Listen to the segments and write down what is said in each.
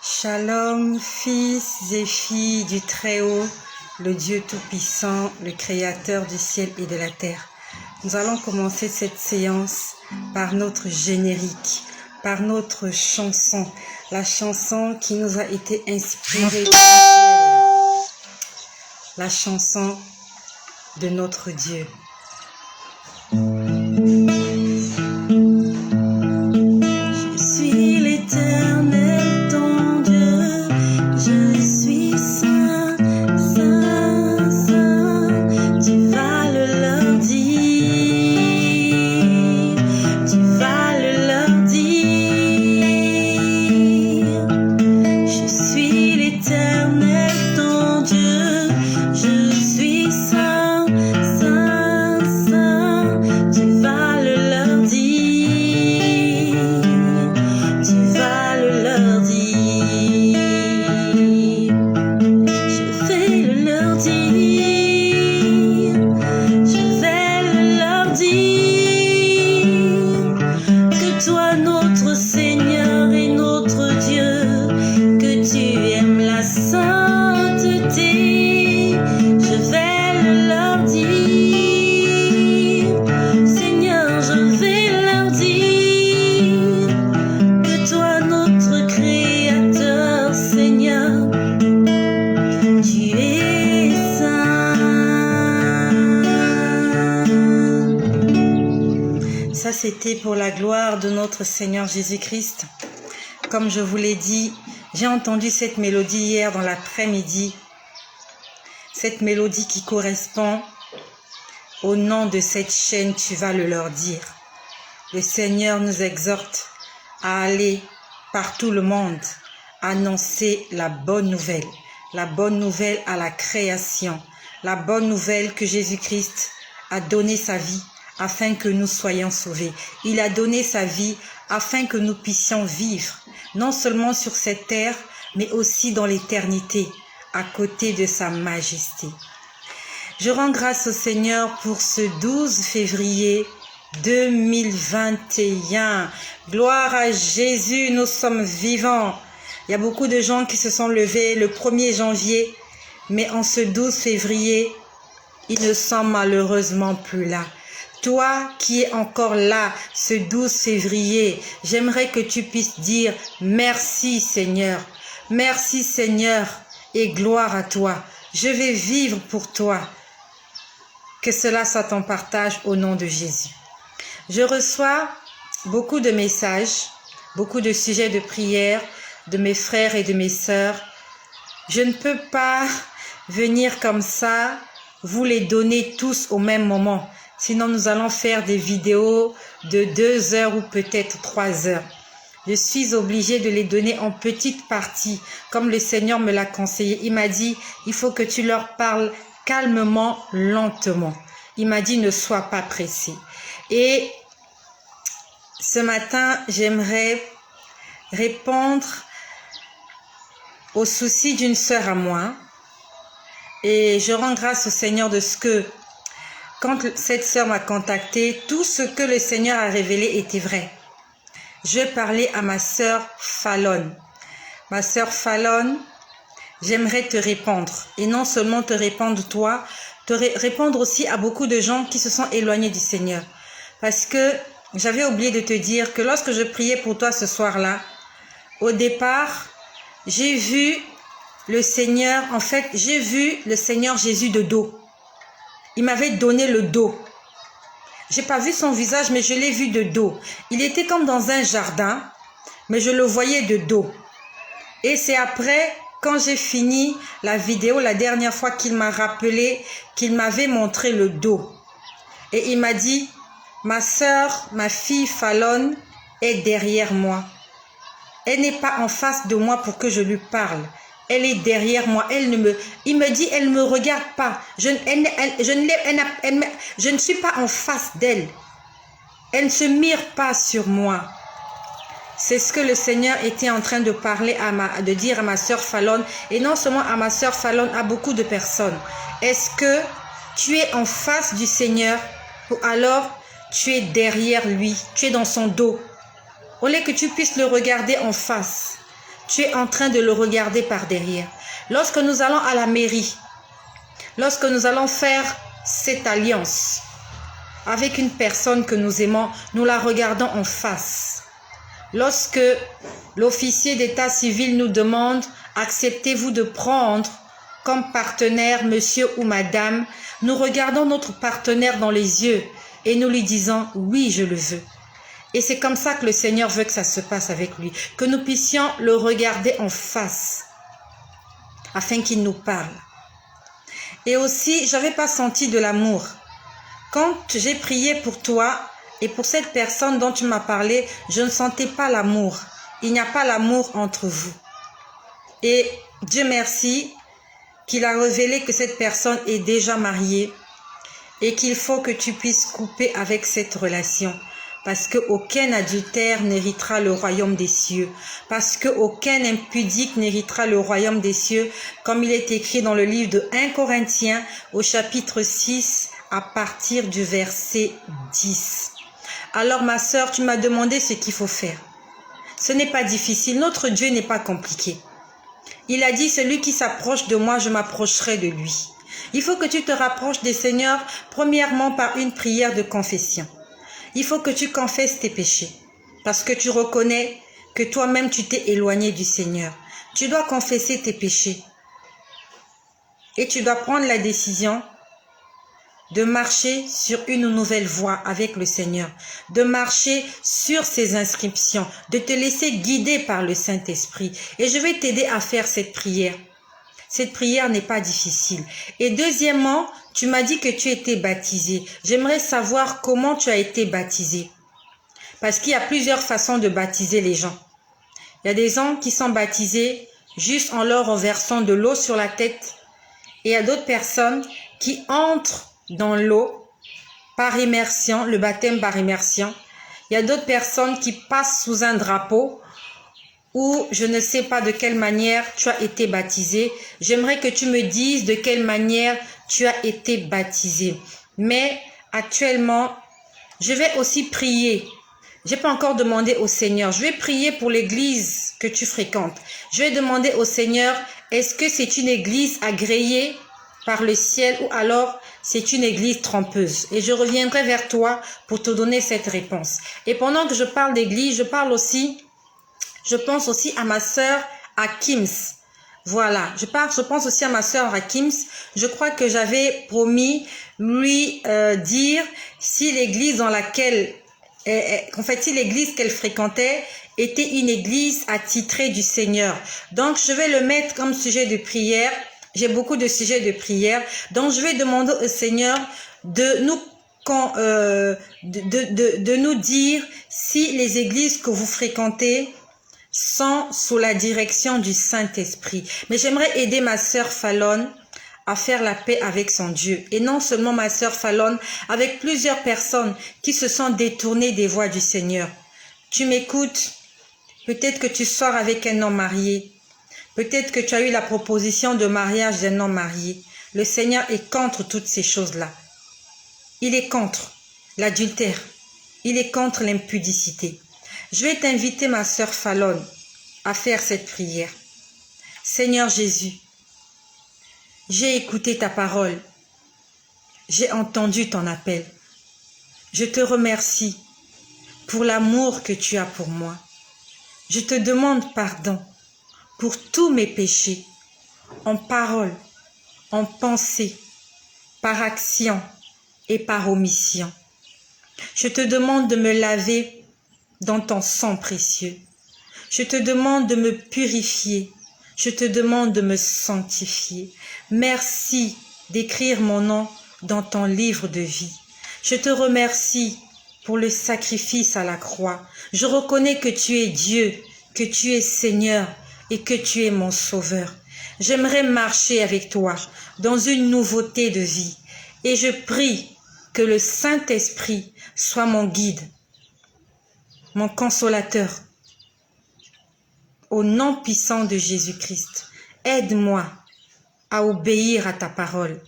Shalom, fils et filles du Très-Haut, le Dieu Tout-Puissant, le Créateur du ciel et de la terre. Nous allons commencer cette séance par notre générique, par notre chanson, la chanson qui nous a été inspirée du ciel, la chanson de notre Dieu. C'était pour la gloire de notre Seigneur Jésus-Christ. Comme je vous l'ai dit, j'ai entendu cette mélodie hier dans l'après-midi. Cette mélodie qui correspond au nom de cette chaîne, tu vas le leur dire. Le Seigneur nous exhorte à aller par tout le monde, annoncer la bonne nouvelle à la création, la bonne nouvelle que Jésus-Christ a donné sa vie afin que nous soyons sauvés. Il a donné sa vie afin que nous puissions vivre, non seulement sur cette terre, mais aussi dans l'éternité, à côté de sa majesté. Je rends grâce au Seigneur pour ce 12 février 2021. Gloire à Jésus, nous sommes vivants. Il y a beaucoup de gens qui se sont levés le 1er janvier, mais en ce 12 février, ils ne sont malheureusement plus là. Toi qui es encore là ce 12 février, j'aimerais que tu puisses dire merci Seigneur et gloire à toi. Je vais vivre pour toi. Que cela soit ton partage au nom de Jésus. Je reçois beaucoup de messages, beaucoup de sujets de prière de mes frères et de mes sœurs. Je ne peux pas venir comme ça, vous les donner tous au même moment. Sinon, nous allons faire des vidéos de 2 heures ou peut-être 3 heures. Je suis obligée de les donner en petites parties, comme le Seigneur me l'a conseillé. Il m'a dit, il faut que tu leur parles calmement, lentement. Il m'a dit, ne sois pas pressé. Et ce matin, j'aimerais répondre aux soucis d'une sœur à moi. Et je rends grâce au Seigneur de ce que, quand cette sœur m'a contacté, tout ce que le Seigneur a révélé était vrai. Je parlais à ma sœur Fallon. Ma sœur Fallon, j'aimerais te répondre. Et non seulement te répondre toi, répondre aussi à beaucoup de gens qui se sont éloignés du Seigneur. Parce que j'avais oublié de te dire que lorsque je priais pour toi ce soir-là, au départ, j'ai vu le Seigneur, j'ai vu le Seigneur Jésus de dos. Il m'avait donné le dos. J'ai pas vu son visage, mais je l'ai vu de dos. Il était comme dans un jardin, mais je le voyais de dos. Et c'est après, quand j'ai fini la vidéo, la dernière fois qu'il m'a rappelé qu'il m'avait montré le dos. Et il m'a dit, ma sœur, ma fille Fallon est derrière moi. Elle n'est pas en face de moi pour que je lui parle. Elle est derrière moi. Il me dit, elle ne me regarde pas. Je ne suis pas en face d'elle. Elle ne se mire pas sur moi. C'est ce que le Seigneur était en train de parler, de dire à ma sœur Fallon. Et non seulement à ma sœur Fallon, à beaucoup de personnes. Est-ce que tu es en face du Seigneur ou alors tu es derrière lui, tu es dans son dos? Au lieu que tu puisses le regarder en face, tu es en train de le regarder par derrière. Lorsque nous allons à la mairie, lorsque nous allons faire cette alliance avec une personne que nous aimons, nous la regardons en face. Lorsque l'officier d'état civil nous demande « Acceptez-vous de prendre comme partenaire monsieur ou madame ?» Nous regardons notre partenaire dans les yeux et nous lui disons « Oui, je le veux ». Et c'est comme ça que le Seigneur veut que ça se passe avec lui, que nous puissions le regarder en face afin qu'il nous parle. Et aussi, je n'avais pas senti de l'amour. Quand j'ai prié pour toi et pour cette personne dont tu m'as parlé, je ne sentais pas l'amour. Il n'y a pas l'amour entre vous. Et Dieu merci qu'il a révélé que cette personne est déjà mariée et qu'il faut que tu puisses couper avec cette relation. Parce qu'aucun adultère n'héritera le royaume des cieux. Parce qu'aucun impudique n'héritera le royaume des cieux. Comme il est écrit dans le livre de 1 Corinthiens au chapitre 6 à partir du verset 10. Alors ma sœur, tu m'as demandé ce qu'il faut faire. Ce n'est pas difficile. Notre Dieu n'est pas compliqué. Il a dit, celui qui s'approche de moi, je m'approcherai de lui. Il faut que tu te rapproches des Seigneurs, premièrement par une prière de confession. Il faut que tu confesses tes péchés, parce que tu reconnais que toi-même tu t'es éloigné du Seigneur. Tu dois confesser tes péchés. Et tu dois prendre la décision de marcher sur une nouvelle voie avec le Seigneur, de marcher sur ses inscriptions, de te laisser guider par le Saint-Esprit. Et je vais t'aider à faire cette prière. Cette prière n'est pas difficile. Et deuxièmement, tu m'as dit que tu étais baptisé. J'aimerais savoir comment tu as été baptisé. Parce qu'il y a plusieurs façons de baptiser les gens. Il y a des gens qui sont baptisés juste en leur renversant de l'eau sur la tête. Et il y a d'autres personnes qui entrent dans l'eau par immersion, le baptême par immersion. Il y a d'autres personnes qui passent sous un drapeau ou je ne sais pas de quelle manière tu as été baptisé. J'aimerais que tu me dises de quelle manière tu as été baptisé. Mais actuellement, je vais aussi prier. Je n'ai pas encore demandé au Seigneur. Je vais prier pour l'église que tu fréquentes. Je vais demander au Seigneur, est-ce que c'est une église agréée par le ciel ou alors c'est une église trompeuse? Et je reviendrai vers toi pour te donner cette réponse. Et pendant que je parle d'église, je pense aussi à ma sœur Akims. Voilà, je pense aussi à ma sœur Akims. Je crois que j'avais promis lui dire si l'église dans laquelle, si l'église qu'elle fréquentait était une église attitrée du Seigneur. Donc, je vais le mettre comme sujet de prière. J'ai beaucoup de sujets de prière. Donc, je vais demander au Seigneur de nous dire si les églises que vous fréquentez sont sous la direction du Saint-Esprit. Mais j'aimerais aider ma sœur Fallon à faire la paix avec son Dieu. Et non seulement ma sœur Fallon, avec plusieurs personnes qui se sont détournées des voies du Seigneur. Tu m'écoutes? Peut-être que tu sors avec un homme marié. Peut-être que tu as eu la proposition de mariage d'un homme marié. Le Seigneur est contre toutes ces choses-là. Il est contre l'adultère. Il est contre l'impudicité. Je vais t'inviter, ma sœur Fallon, à faire cette prière. Seigneur Jésus, j'ai écouté ta parole. J'ai entendu ton appel. Je te remercie pour l'amour que tu as pour moi. Je te demande pardon pour tous mes péchés, en parole, en pensée, par action et par omission. Je te demande de me laver dans ton sang précieux. Je te demande de me purifier. Je te demande de me sanctifier. Merci d'écrire mon nom dans ton livre de vie. Je te remercie pour le sacrifice à la croix. Je reconnais que tu es Dieu, que tu es Seigneur et que tu es mon Sauveur. J'aimerais marcher avec toi dans une nouveauté de vie. Et je prie que le Saint-Esprit soit mon guide, mon consolateur. Au nom puissant de Jésus-Christ, aide-moi à obéir à ta parole.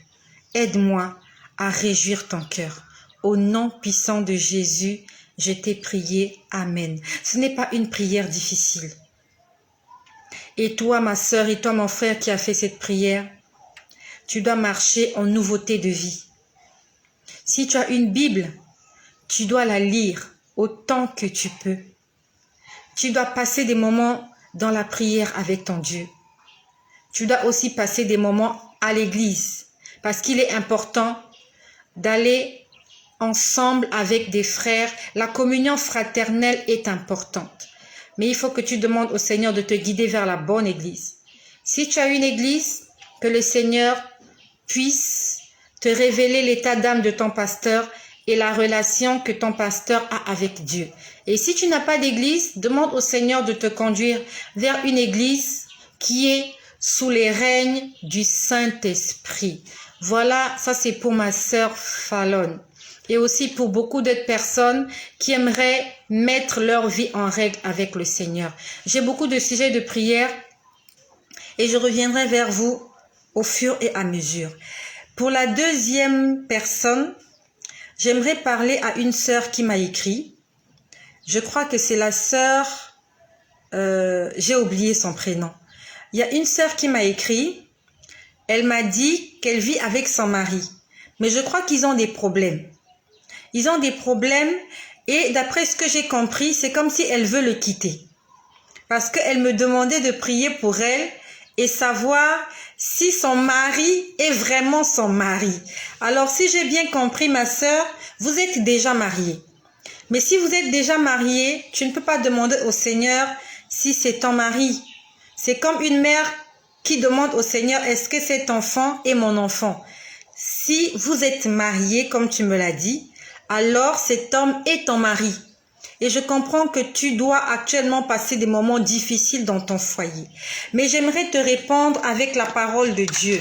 Aide-moi à réjouir ton cœur. Au nom puissant de Jésus, je t'ai prié. Amen. Ce n'est pas une prière difficile. Et toi, ma sœur, et toi, mon frère qui a fait cette prière, tu dois marcher en nouveauté de vie. Si tu as une Bible, tu dois la lire autant que tu peux. Tu dois passer des moments dans la prière avec ton Dieu. Tu dois aussi passer des moments à l'église parce qu'il est important d'aller ensemble avec des frères. La communion fraternelle est importante. Mais il faut que tu demandes au Seigneur de te guider vers la bonne église. Si tu as une église, que le Seigneur puisse te révéler l'état d'âme de ton pasteur et la relation que ton pasteur a avec Dieu. Et si tu n'as pas d'église, demande au Seigneur de te conduire vers une église qui est sous les règnes du Saint-Esprit. Voilà, ça c'est pour ma sœur Fallon. Et aussi pour beaucoup d'autres personnes qui aimeraient mettre leur vie en règle avec le Seigneur. J'ai beaucoup de sujets de prière et je reviendrai vers vous au fur et à mesure. Pour la deuxième personne, j'aimerais parler à une sœur qui m'a écrit. Je crois que c'est la sœur, j'ai oublié son prénom. Il y a une sœur qui m'a écrit, elle m'a dit qu'elle vit avec son mari. Mais je crois qu'ils ont des problèmes. Ils ont des problèmes et d'après ce que j'ai compris, c'est comme si elle veut le quitter. Parce qu'elle me demandait de prier pour elle et savoir si son mari est vraiment son mari. Alors si j'ai bien compris ma sœur, vous êtes déjà mariée. Mais si vous êtes déjà mariée, tu ne peux pas demander au Seigneur si c'est ton mari. C'est comme une mère qui demande au Seigneur, est-ce que cet enfant est mon enfant? Si vous êtes mariée, comme tu me l'as dit, alors cet homme est ton mari. Et je comprends que tu dois actuellement passer des moments difficiles dans ton foyer. Mais j'aimerais te répondre avec la parole de Dieu,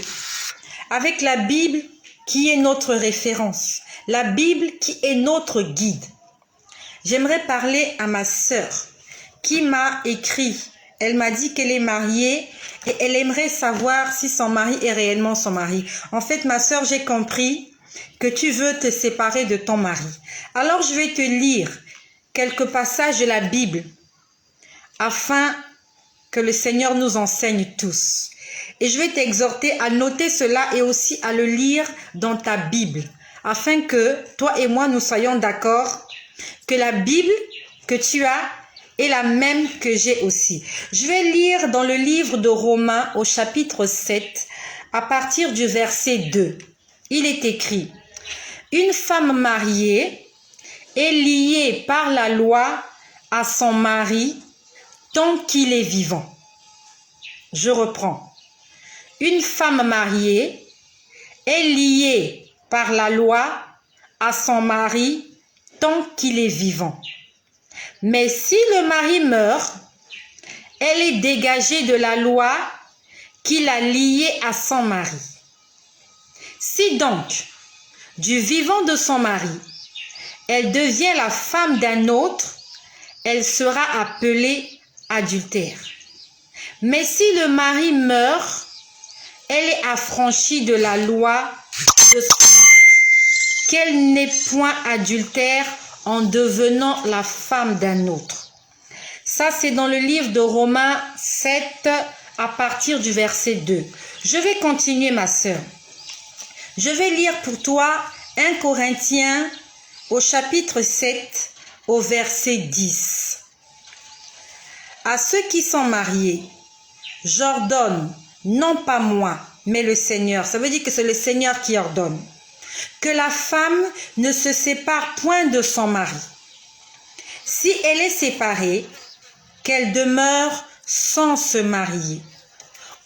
avec la Bible qui est notre référence, la Bible qui est notre guide. J'aimerais parler à ma sœur qui m'a écrit. Elle m'a dit qu'elle est mariée et elle aimerait savoir si son mari est réellement son mari. En fait, ma sœur, j'ai compris que tu veux te séparer de ton mari. Alors, je vais te lire quelques passages de la Bible afin que le Seigneur nous enseigne tous. Et je vais t'exhorter à noter cela et aussi à le lire dans ta Bible afin que toi et moi, nous soyons d'accord que la Bible que tu as est la même que j'ai aussi. Je vais lire dans le livre de Romains au chapitre 7 à partir du verset 2. Il est écrit: une femme mariée est liée par la loi à son mari tant qu'il est vivant. Je reprends. Une femme mariée est liée par la loi à son mari tant qu'il est vivant. Mais si le mari meurt, elle est dégagée de la loi qui l'a liée à son mari. Si donc, du vivant de son mari, elle devient la femme d'un autre, elle sera appelée adultère. Mais si le mari meurt, elle est affranchie de la loi de qu'elle n'est point adultère en devenant la femme d'un autre. Ça, c'est dans le livre de Romains 7 à partir du verset 2. Je vais continuer, ma sœur. Je vais lire pour toi 1 Corinthiens au chapitre 7 au verset 10. À ceux qui sont mariés, j'ordonne, non pas moi, mais le Seigneur. Ça veut dire que c'est le Seigneur qui ordonne. Que la femme ne se sépare point de son mari. Si elle est séparée, qu'elle demeure sans se marier,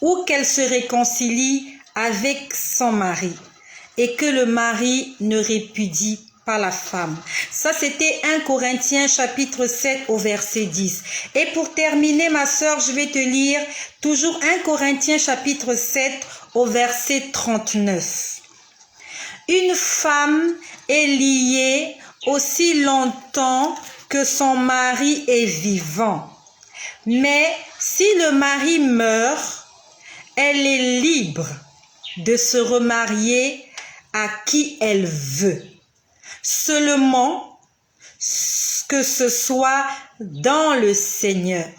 ou qu'elle se réconcilie avec son mari, et que le mari ne répudie pas la femme. Ça, c'était 1 Corinthiens chapitre 7 au verset 10. Et pour terminer, ma sœur, je vais te lire toujours 1 Corinthiens chapitre 7 au verset 39. Une femme est liée aussi longtemps que son mari est vivant. Mais si le mari meurt, elle est libre de se remarier à qui elle veut. Seulement que ce soit dans le Seigneur.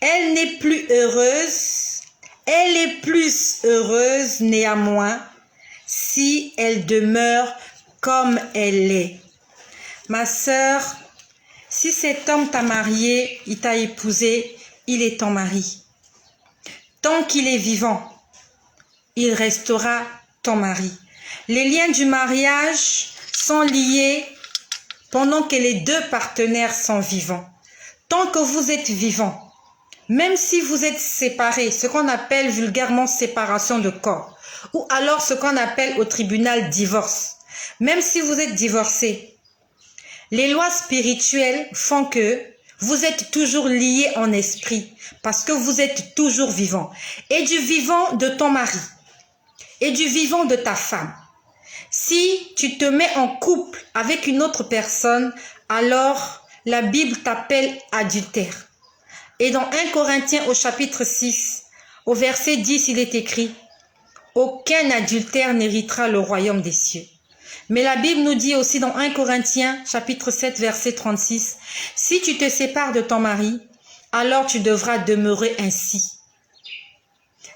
Elle n'est plus heureuse, elle est plus heureuse néanmoins si elle demeure comme elle est. Ma sœur, si cet homme t'a marié, il t'a épousé, il est ton mari. Tant qu'il est vivant, il restera ton mari. Les liens du mariage sont liés pendant que les deux partenaires sont vivants. Tant que vous êtes vivants, même si vous êtes séparés, ce qu'on appelle vulgairement séparation de corps, ou alors ce qu'on appelle au tribunal divorce, même si vous êtes divorcés, les lois spirituelles font que vous êtes toujours liés en esprit parce que vous êtes toujours vivants. Et du vivant de ton mari et du vivant de ta femme. Si tu te mets en couple avec une autre personne, alors la Bible t'appelle adultère. Et dans 1 Corinthiens au chapitre 6, au verset 10, il est écrit « Aucun adultère n'héritera le royaume des cieux ». Mais la Bible nous dit aussi dans 1 Corinthiens chapitre 7, verset 36, « Si tu te sépares de ton mari, alors tu devras demeurer ainsi. »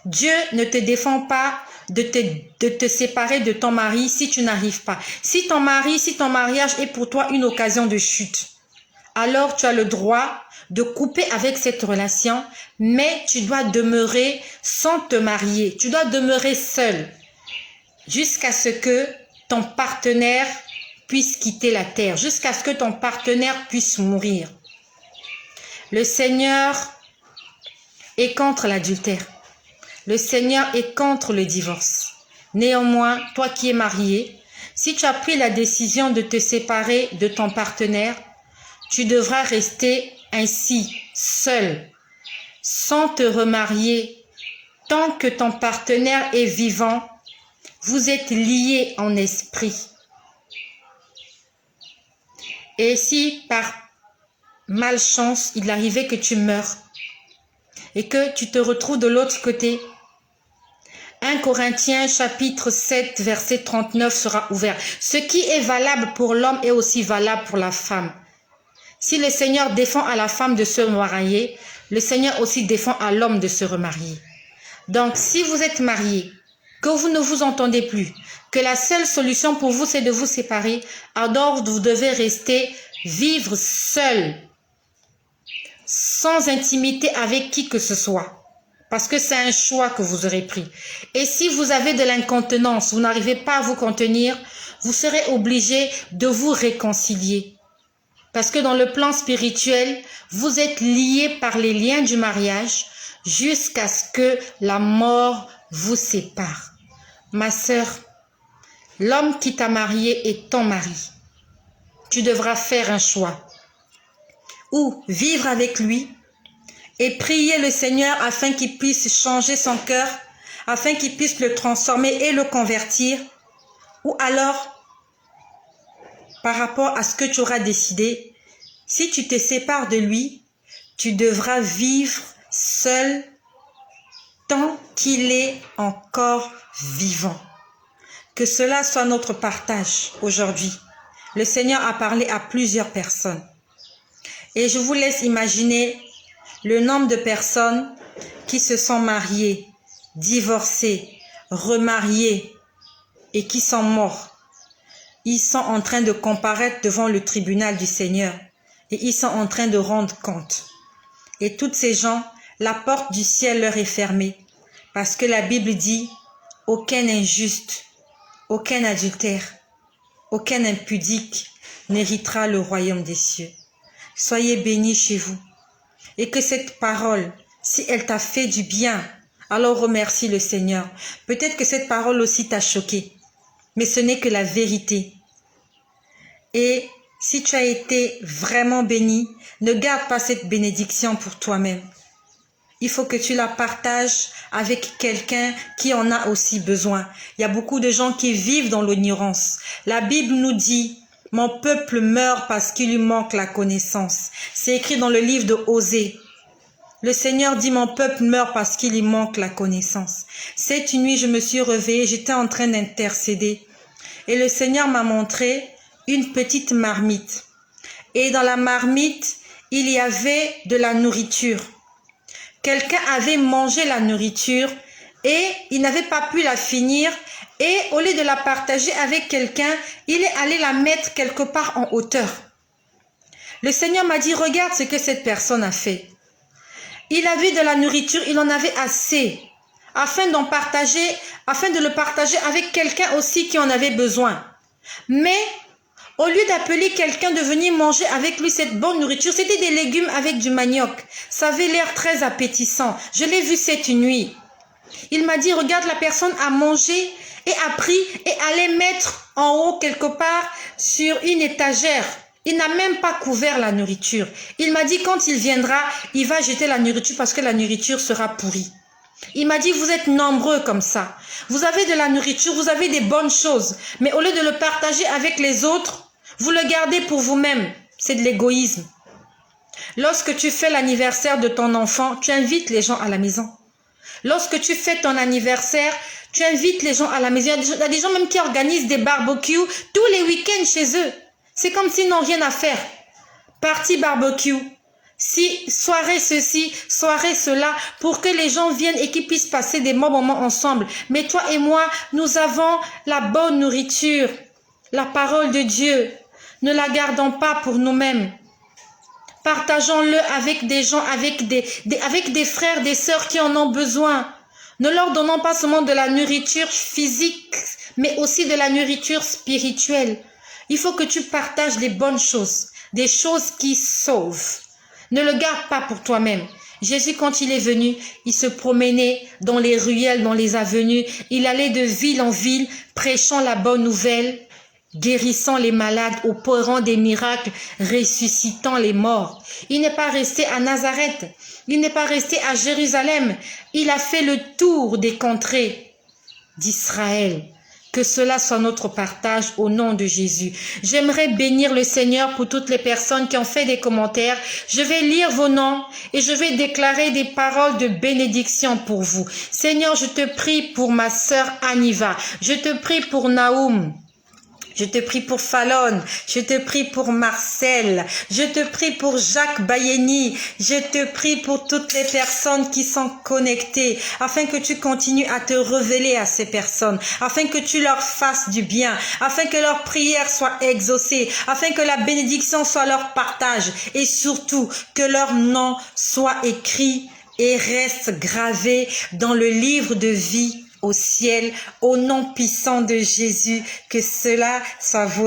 Dieu ne te défend pas de te séparer de ton mari si tu n'arrives pas. Si ton mariage est pour toi une occasion de chute, alors tu as le droit de couper avec cette relation, mais tu dois demeurer sans te marier. Tu dois demeurer seul jusqu'à ce que ton partenaire puisse quitter la terre, jusqu'à ce que ton partenaire puisse mourir. Le Seigneur est contre l'adultère. Le Seigneur est contre le divorce. Néanmoins, toi qui es marié, si tu as pris la décision de te séparer de ton partenaire, tu devras rester ainsi, seul, sans te remarier. Tant que ton partenaire est vivant, vous êtes liés en esprit. Et si par malchance, il arrivait que tu meurs et que tu te retrouves de l'autre côté, 1 Corinthiens chapitre 7 verset 39 sera ouvert. Ce qui est valable pour l'homme est aussi valable pour la femme. Si le Seigneur défend à la femme de se marier, le Seigneur aussi défend à l'homme de se remarier. Donc, si vous êtes marié, que vous ne vous entendez plus, que la seule solution pour vous, c'est de vous séparer, alors vous devez rester vivre seul, sans intimité avec qui que ce soit. Parce que c'est un choix que vous aurez pris. Et si vous avez de l'incontenance, vous n'arrivez pas à vous contenir, vous serez obligé de vous réconcilier. Parce que dans le plan spirituel, vous êtes liés par les liens du mariage jusqu'à ce que la mort vous sépare. Ma sœur, l'homme qui t'a marié est ton mari. Tu devras faire un choix. Ou vivre avec lui et prier le Seigneur afin qu'il puisse changer son cœur, afin qu'il puisse le transformer et le convertir. Ou alors, par rapport à ce que tu auras décidé, si tu te sépares de lui, tu devras vivre seul tant qu'il est encore vivant. Que cela soit notre partage aujourd'hui. Le Seigneur a parlé à plusieurs personnes. Et je vous laisse imaginer le nombre de personnes qui se sont mariées, divorcées, remariées et qui sont morts. Ils sont en train de comparaître devant le tribunal du Seigneur et ils sont en train de rendre compte. Et toutes ces gens, la porte du ciel leur est fermée parce que la Bible dit « Aucun injuste, aucun adultère, aucun impudique n'héritera le royaume des cieux. » Soyez bénis chez vous. Et que cette parole, si elle t'a fait du bien, alors remercie le Seigneur. Peut-être que cette parole aussi t'a choqué, mais ce n'est que la vérité. Et si tu as été vraiment béni, ne garde pas cette bénédiction pour toi-même. Il faut que tu la partages avec quelqu'un qui en a aussi besoin. Il y a beaucoup de gens qui vivent dans l'ignorance. La Bible nous dit « Mon peuple meurt parce qu'il lui manque la connaissance ». C'est écrit dans le livre de Osée. Le Seigneur dit « Mon peuple meurt parce qu'il lui manque la connaissance ». Cette nuit, je me suis réveillée, j'étais en train d'intercéder. Et le Seigneur m'a montré une petite marmite. Et dans la marmite, il y avait de la nourriture. quelqu'un avait mangé la nourriture et il n'avait pas pu la finir. Et au lieu de la partager avec quelqu'un, il est allé la mettre quelque part en hauteur. Le Seigneur m'a dit, regarde ce que cette personne a fait. Il avait de la nourriture, il en avait assez, afin de le partager avec quelqu'un aussi qui en avait besoin. Mais au lieu d'appeler quelqu'un de venir manger avec lui cette bonne nourriture, c'était des légumes avec du manioc. Ça avait l'air très appétissant. Je l'ai vu cette nuit. Il m'a dit, regarde, la personne a mangé et a pris et allait mettre en haut quelque part sur une étagère. Il n'a même pas couvert la nourriture. Il m'a dit, quand il viendra, il va jeter la nourriture parce que la nourriture sera pourrie. Il m'a dit, vous êtes nombreux comme ça. Vous avez de la nourriture, vous avez des bonnes choses. Mais au lieu de le partager avec les autres, vous le gardez pour vous-même. C'est de l'égoïsme. Lorsque tu fais l'anniversaire de ton enfant, tu invites les gens à la maison. Lorsque tu fais ton anniversaire, tu invites les gens à la maison. Il y a des gens même qui organisent des barbecues tous les week-ends chez eux. C'est comme s'ils n'ont rien à faire. Partie barbecue. Si, soirée ceci, soirée cela, pour que les gens viennent et qu'ils puissent passer des bons moments ensemble. Mais toi et moi, nous avons la bonne nourriture, la parole de Dieu. Ne la gardons pas pour nous-mêmes. Partageons-le avec des gens, avec des frères, des sœurs qui en ont besoin. Ne leur donnons pas seulement de la nourriture physique, mais aussi de la nourriture spirituelle. Il faut que tu partages les bonnes choses, des choses qui sauvent. Ne le garde pas pour toi-même. Jésus, quand il est venu, il se promenait dans les ruelles, dans les avenues. Il allait de ville en ville, prêchant la bonne nouvelle, guérissant les malades, opérant des miracles, ressuscitant les morts. Il n'est pas resté à Nazareth. Il n'est pas resté à Jérusalem. Il a fait le tour des contrées d'Israël. Que cela soit notre partage au nom de Jésus. J'aimerais bénir le Seigneur pour toutes les personnes qui ont fait des commentaires. Je vais lire vos noms et je vais déclarer des paroles de bénédiction pour vous. Seigneur, je te prie pour ma sœur Aniva. Je te prie pour Naoum. Je te prie pour Fallon, je te prie pour Marcel, je te prie pour Jacques Bayeni, je te prie pour toutes les personnes qui sont connectées, afin que tu continues à te révéler à ces personnes, afin que tu leur fasses du bien, afin que leurs prières soient exaucées, afin que la bénédiction soit leur partage, et surtout que leur nom soit écrit et reste gravé dans le livre de vie au ciel, au nom puissant de Jésus, que cela soit votre